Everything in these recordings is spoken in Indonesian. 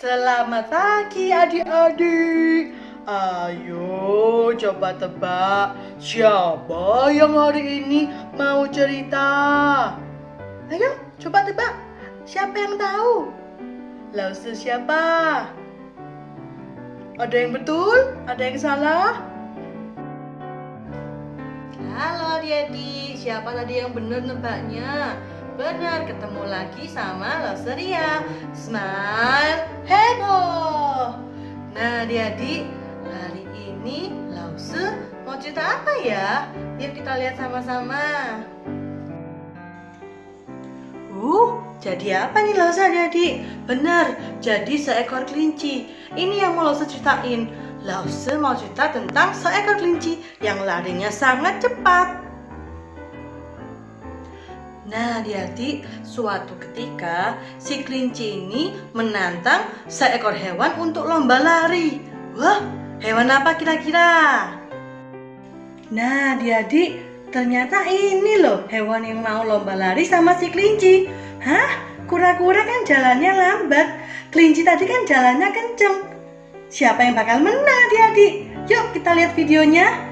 Selamat pagi adik-adik. Ayo coba tebak siapa yang hari ini mau cerita. Ayo coba tebak. Siapa yang tahu? Lause siapa? Ada yang betul? Ada yang salah? Halo adik-adik, siapa tadi yang benar nebaknya? Benar, ketemu lagi sama Lause Ria. Smile, heboh. Nah adik-adik, hari ini Lause mau cerita apa ya? Yuk kita lihat sama-sama. Jadi apa nih Lause adik-adik? Benar, jadi seekor kelinci. Ini yang mau Lause ceritain. Lause mau cerita tentang seekor kelinci yang larinya sangat cepat. Nah adik-adik, suatu ketika si kelinci ini menantang seekor hewan untuk lomba lari. Wah, hewan apa kira-kira? Nah adik-adik, ternyata ini loh hewan yang mau lomba lari sama si kelinci. Hah? Kura-kura kan jalannya lambat, kelinci tadi kan jalannya kenceng. Siapa yang bakal menang adik-adik? Yuk kita lihat videonya.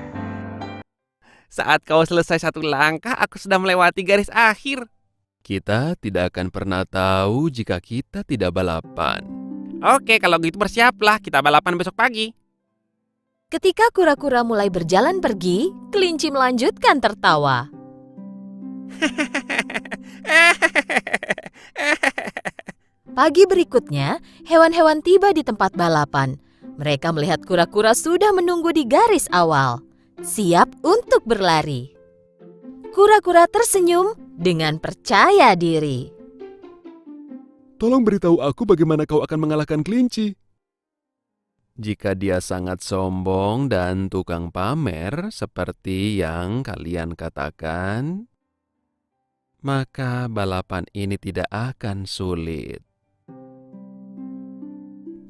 Saat kau selesai satu langkah, aku sudah melewati garis akhir. Kita tidak akan pernah tahu jika kita tidak balapan. Oke, kalau gitu bersiaplah, kita balapan besok pagi. Ketika kura-kura mulai berjalan pergi, kelinci melanjutkan tertawa. Pagi berikutnya, hewan-hewan tiba di tempat balapan. Mereka melihat kura-kura sudah menunggu di garis awal, siap untuk berlari. Kura-kura tersenyum dengan percaya diri. Tolong beritahu aku bagaimana kau akan mengalahkan kelinci. Jika dia sangat sombong dan tukang pamer seperti yang kalian katakan, maka balapan ini tidak akan sulit.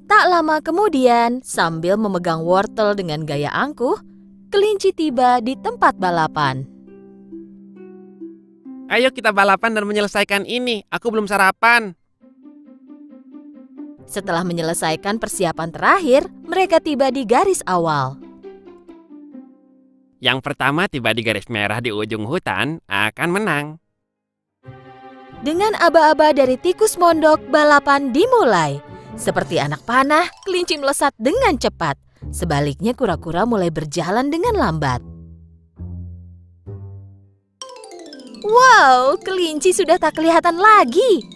Tak lama kemudian, sambil memegang wortel dengan gaya angkuh, kelinci tiba di tempat balapan. Ayo kita balapan dan menyelesaikan ini, aku belum sarapan. Setelah menyelesaikan persiapan terakhir, mereka tiba di garis awal. Yang pertama tiba di garis merah di ujung hutan akan menang. Dengan aba-aba dari tikus mondok, balapan dimulai. Seperti anak panah, kelinci melesat dengan cepat. Sebaliknya kura-kura mulai berjalan dengan lambat. Wow, kelinci sudah tak kelihatan lagi.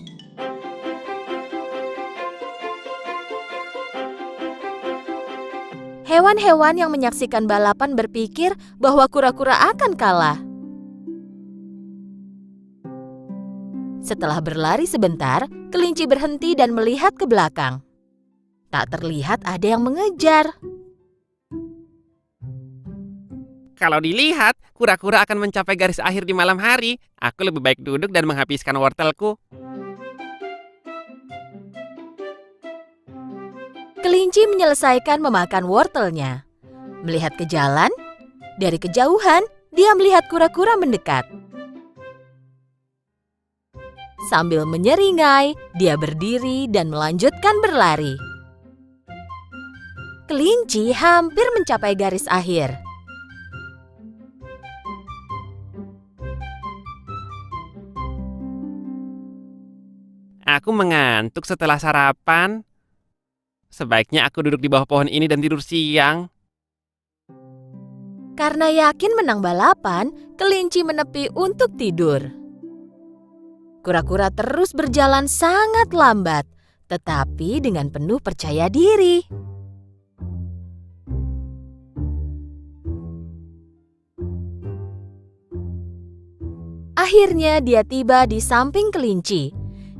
Hewan-hewan yang menyaksikan balapan berpikir bahwa kura-kura akan kalah. Setelah berlari sebentar, kelinci berhenti dan melihat ke belakang. Tak terlihat ada yang mengejar. Kalau dilihat, kura-kura akan mencapai garis akhir di malam hari. Aku lebih baik duduk dan menghabiskan wortelku. Kelinci menyelesaikan memakan wortelnya. Melihat ke jalan, dari kejauhan dia melihat kura-kura mendekat. Sambil menyeringai, dia berdiri dan melanjutkan berlari. Kelinci hampir mencapai garis akhir. Aku mengantuk setelah sarapan. Sebaiknya aku duduk di bawah pohon ini dan tidur siang. Karena yakin menang balapan, kelinci menepi untuk tidur. Kura-kura terus berjalan sangat lambat, tetapi dengan penuh percaya diri. Akhirnya dia tiba di samping kelinci.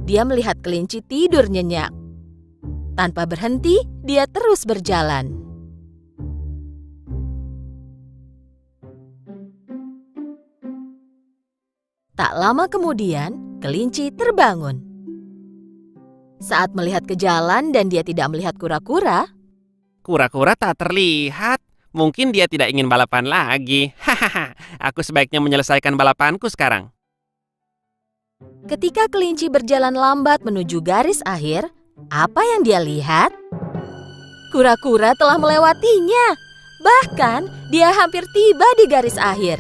Dia melihat kelinci tidur nyenyak. Tanpa berhenti, dia terus berjalan. Tak lama kemudian, kelinci terbangun. Saat melihat ke jalan dan dia tidak melihat kura-kura, Kura-kura tak terlihat. Mungkin dia tidak ingin balapan lagi. Hahaha, aku sebaiknya menyelesaikan balapanku sekarang. ketika kelinci berjalan lambat menuju garis akhir, apa yang dia lihat? Kura-kura telah melewatinya. Bahkan dia hampir tiba di garis akhir.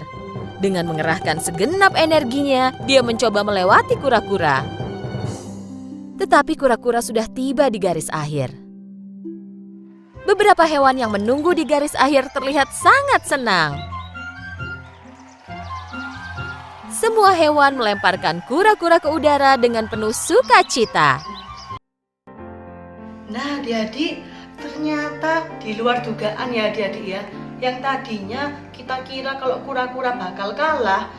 Dengan mengerahkan segenap energinya, dia mencoba melewati kura-kura. Tetapi kura-kura sudah tiba di garis akhir. Beberapa hewan yang menunggu di garis akhir terlihat sangat senang. Semua hewan melemparkan kura-kura ke udara dengan penuh sukacita. Nah, adik-adik, ternyata di luar dugaan ya adik-adik ya. Yang tadinya kita kira kalau kura-kura bakal kalah,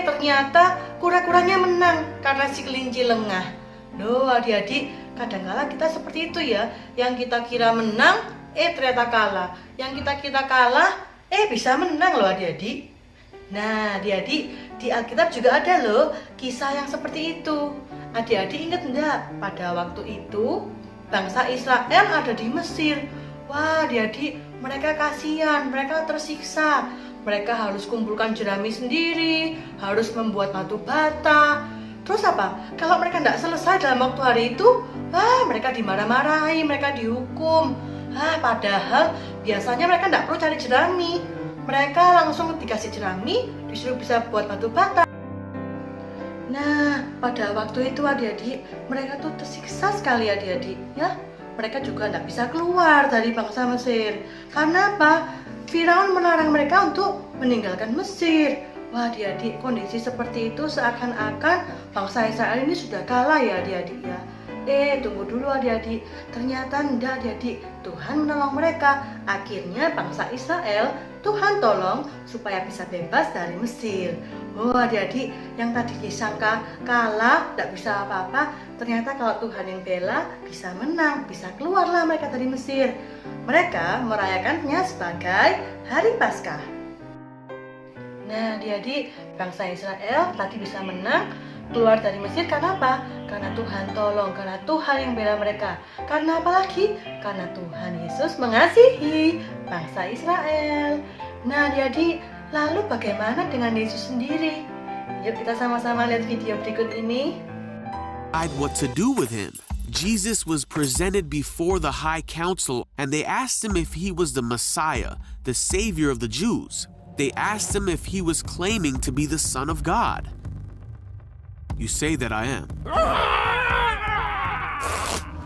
ternyata kura-kuranya menang karena si kelinci lengah. Loh adik-adik, kadang-kala kita seperti itu ya. Yang kita kira menang, ternyata kalah. Yang kita kira kalah, bisa menang loh adik-adik. Nah adik-adik, di Alkitab juga ada loh kisah yang seperti itu. Adik-adik ingat enggak? Pada waktu itu bangsa Israel ada di Mesir. Wah adik-adik, mereka kasihan, mereka tersiksa. Mereka harus kumpulkan jerami sendiri, harus membuat batu bata. Terus apa? Kalau mereka tidak selesai dalam waktu hari itu, mereka dimarah-marahi, mereka dihukum. Padahal biasanya mereka tidak perlu cari jerami. Mereka langsung dikasih jerami, disuruh bisa buat batu bata. Nah, pada waktu itu adik-adik, mereka tuh tersiksa sekali adik-adik, ya. Mereka juga tidak bisa keluar dari bangsa Mesir. Karena apa? Firaun melarang mereka untuk meninggalkan Mesir. Wah adik-adik, kondisi seperti itu seakan-akan bangsa Israel ini sudah kalah ya adik-adik ya. Tunggu dulu adik-adik, ternyata enggak adik-adik, Tuhan menolong mereka. Akhirnya bangsa Israel Tuhan tolong supaya bisa bebas dari Mesir. Oh adik-adik, yang tadi disangka kalah, tidak bisa apa-apa, ternyata kalau Tuhan yang bela, bisa menang, bisa keluarlah mereka dari Mesir. Mereka merayakannya sebagai Hari Paskah. Nah adik-adik, bangsa Israel tadi bisa menang, keluar dari Mesir karena apa? Karena Tuhan tolong, karena Tuhan yang bela mereka. Karena apa lagi? Karena Tuhan Yesus mengasihi bangsa Israel. Nah adik-adik, lalu bagaimana dengan Yesus sendiri? Yuk kita sama-sama lihat video berikut ini. What to do with him? Jesus was presented before the high council and they asked him if he was the Messiah, the Savior of the Jews. They asked him if he was claiming to be the Son of God. You say that I am.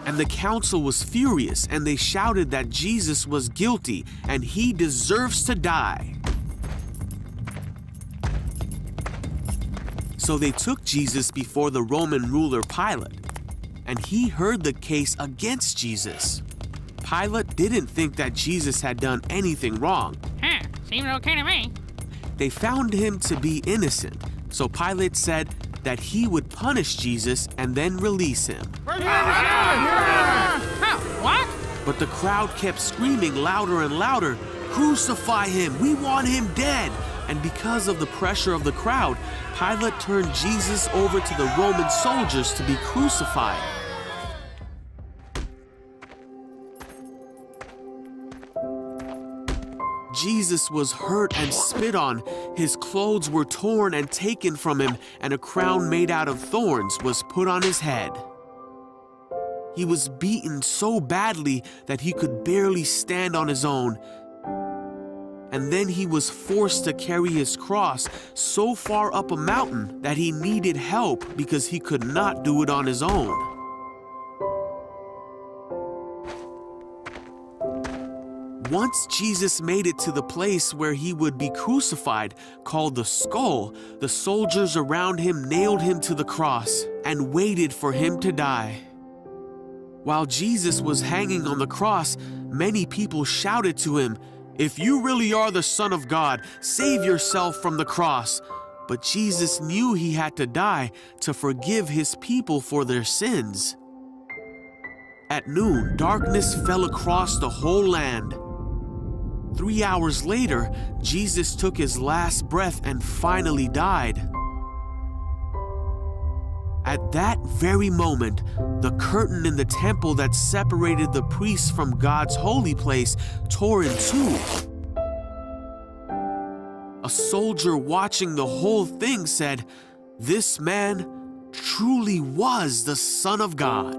And the council was furious, and they shouted that Jesus was guilty and he deserves to die. So they took Jesus before the Roman ruler Pilate, and he heard the case against Jesus. Pilate didn't think that Jesus had done anything wrong. Seems okay to me. They found him to be innocent, so Pilate said that he would punish Jesus and then release him. What? But the crowd kept screaming louder and louder, "Crucify him! We want him dead!" And because of the pressure of the crowd, Pilate turned Jesus over to the Roman soldiers to be crucified. Jesus was hurt and spit on. His clothes were torn and taken from him, and a crown made out of thorns was put on his head. He was beaten so badly that he could barely stand on his own. And then he was forced to carry his cross so far up a mountain that he needed help because he could not do it on his own. Once Jesus made it to the place where he would be crucified, called the skull, the soldiers around him nailed him to the cross and waited for him to die. While Jesus was hanging on the cross, many people shouted to him, "If you really are the Son of God, save yourself from the cross." But Jesus knew he had to die to forgive his people for their sins. At noon, darkness fell across the whole land. 3 hours later, Jesus took his last breath and finally died. At that very moment, the curtain in the temple that separated the priests from God's holy place tore in two. A soldier watching the whole thing said, "This man truly was the Son of God."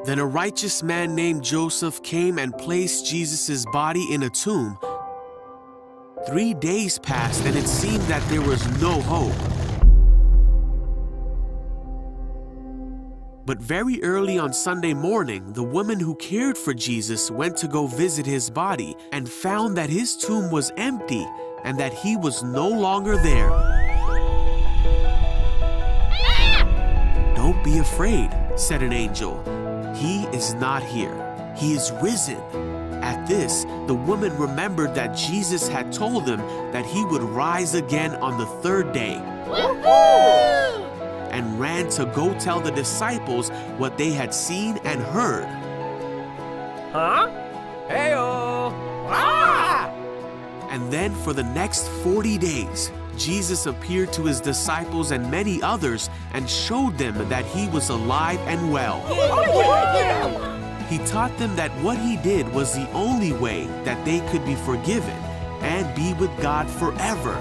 Then a righteous man named Joseph came and placed Jesus' body in a tomb. 3 days passed, and it seemed that there was no hope. But very early on Sunday morning, the woman who cared for Jesus went to go visit his body and found that his tomb was empty and that he was no longer there. "Don't be afraid," said an angel. "He is not here. He is risen." At this, the woman remembered that Jesus had told them that he would rise again on the 3rd day. And ran to go tell the disciples what they had seen and heard. Huh? Heyo! Ah! And then for the next 40 days, Jesus appeared to his disciples and many others and showed them that he was alive and well. He taught them that what he did was the only way that they could be forgiven and be with God forever.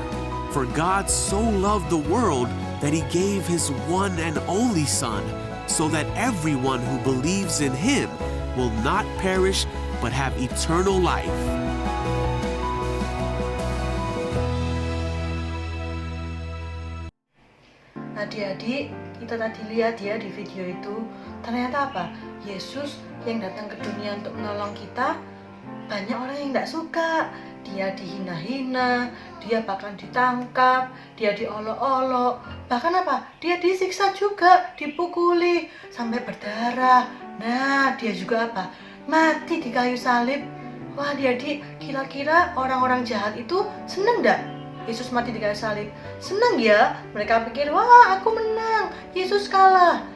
For God so loved the world that he gave his one and only Son, so that everyone who believes in him will not perish but have eternal life. Adik-adik, kita tadi lihat ya di video itu, ternyata apa? Yesus yang datang ke dunia untuk menolong kita, banyak orang yang tidak suka. Dia dihina-hina, dia bahkan ditangkap, dia diolok-olok, bahkan apa? Dia disiksa juga, dipukuli sampai berdarah. Nah, dia juga apa? Mati di kayu salib. Wah, adik-adik, kira-kira orang-orang jahat itu seneng enggak Yesus mati di kayu salib? Seneng ya? Mereka pikir, wah, aku menang, Yesus kalah.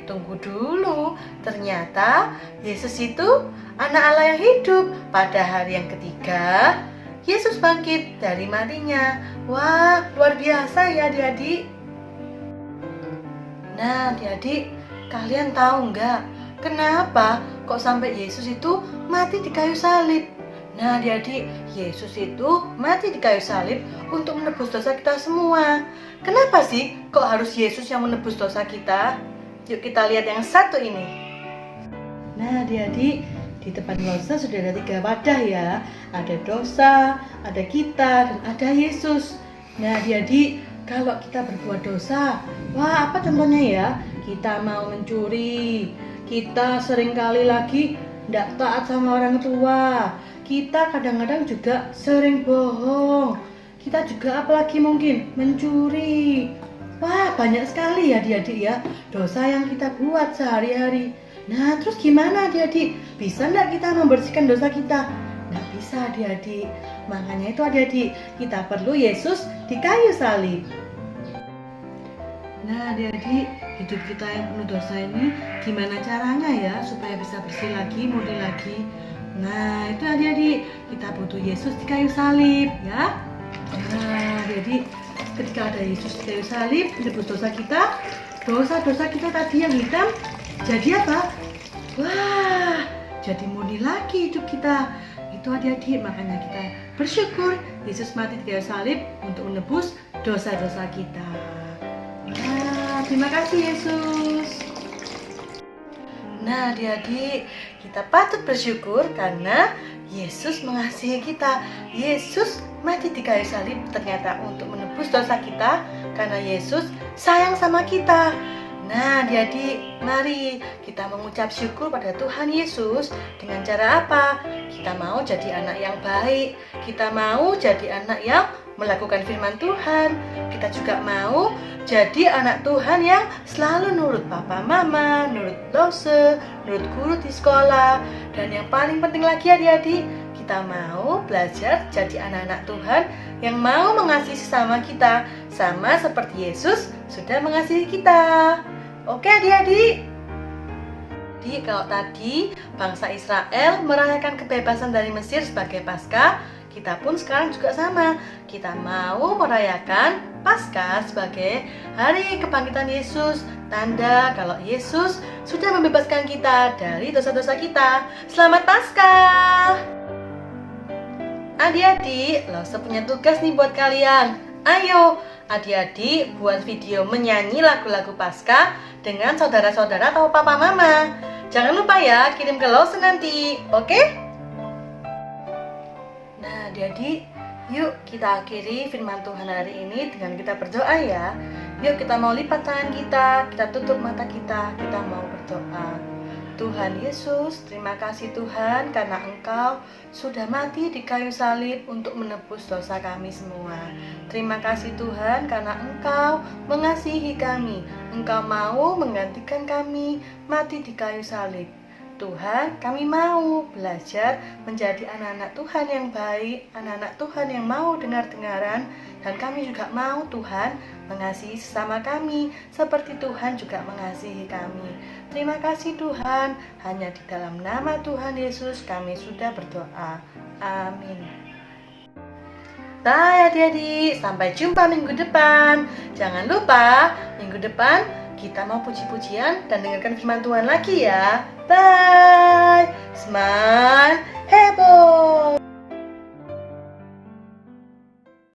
Tunggu dulu. Ternyata Yesus itu anak Allah yang hidup. Pada hari yang ketiga, Yesus bangkit dari matinya. Wah, luar biasa ya adik-adik. Nah, adik-adik, kalian tahu nggak kenapa kok sampai Yesus itu mati di kayu salib? Nah, adik-adik, Yesus itu mati di kayu salib untuk menebus dosa kita semua. Kenapa sih kok harus Yesus yang menebus dosa kita? Yuk kita lihat yang satu ini. Nah, adik-adik, di depan dosa sudah ada 3 wadah ya. Ada dosa, ada kita, dan ada Yesus. Nah, adik-adik, kalau kita berbuat dosa, wah, apa contohnya ya? Kita mau mencuri, kita seringkali lagi tidak taat sama orang tua, kita kadang-kadang juga sering bohong, kita juga apalagi mungkin mencuri. Wah, banyak sekali ya adik-adik ya dosa yang kita buat sehari-hari. Nah, terus gimana adik-adik? Bisa nggak kita membersihkan dosa kita? Nggak bisa adik-adik. Makanya itu adik-adik, kita perlu Yesus di kayu salib. Nah, adik-adik, hidup kita yang penuh dosa ini gimana caranya ya supaya bisa bersih lagi, murni lagi? Nah, itu adik-adik, kita butuh Yesus di kayu salib ya. Nah, adik-adik, ketika ada Yesus di kayu salib, menebus dosa kita, dosa-dosa kita tadi yang hitam jadi apa? Wah, jadi murni lagi hidup kita. Itu adik-adik, makanya kita bersyukur Yesus mati di kayu salib untuk menebus dosa-dosa kita. Nah, terima kasih Yesus. Nah, adik-adik, kita patut bersyukur karena Yesus mengasihi kita. Yesus mati di kayu salib ternyata untuk menebus dosa kita karena Yesus sayang sama kita. Nah, adik-adik, mari kita mengucap syukur pada Tuhan Yesus dengan cara apa? Kita mau jadi anak yang baik, kita mau jadi anak yang melakukan firman Tuhan, kita juga mau jadi anak Tuhan yang selalu nurut papa mama, nurut dosen, nurut guru di sekolah, dan yang paling penting lagi adik-adik, kita mau belajar jadi anak-anak Tuhan yang mau mengasihi sesama kita, sama seperti Yesus sudah mengasihi kita. Oke adik-adik? Jadi kalau tadi bangsa Israel merayakan kebebasan dari Mesir sebagai Paskah, kita pun sekarang juga sama. Kita mau merayakan Paskah sebagai hari kebangkitan Yesus, tanda kalau Yesus sudah membebaskan kita dari dosa-dosa kita. Selamat Paskah! Adik-adik, Lause punya tugas nih buat kalian. Ayo, adik-adik buat video menyanyi lagu-lagu Paskah dengan saudara-saudara atau papa mama. Jangan lupa ya kirim ke Lawson nanti, oke? Nah, adik-adik, yuk kita akhiri firman Tuhan hari ini dengan kita berdoa ya. Yuk kita mau lipat tangan kita tutup mata kita mau berdoa. Tuhan Yesus, terima kasih Tuhan karena Engkau sudah mati di kayu salib untuk menebus dosa kami semua. Terima kasih Tuhan karena Engkau mengasihi kami. Engkau mau menggantikan kami mati di kayu salib. Tuhan, kami mau belajar menjadi anak-anak Tuhan yang baik, anak-anak Tuhan yang mau dengar-dengaran, dan kami juga mau Tuhan mengasihi sesama kami seperti Tuhan juga mengasihi kami. Terima kasih Tuhan, hanya di dalam nama Tuhan Yesus kami sudah berdoa. Amin. Bye adik-adik, sampai jumpa minggu depan. Jangan lupa minggu depan kita mau puji-pujian dan dengarkan firman Tuhan lagi ya. Bye. Smile.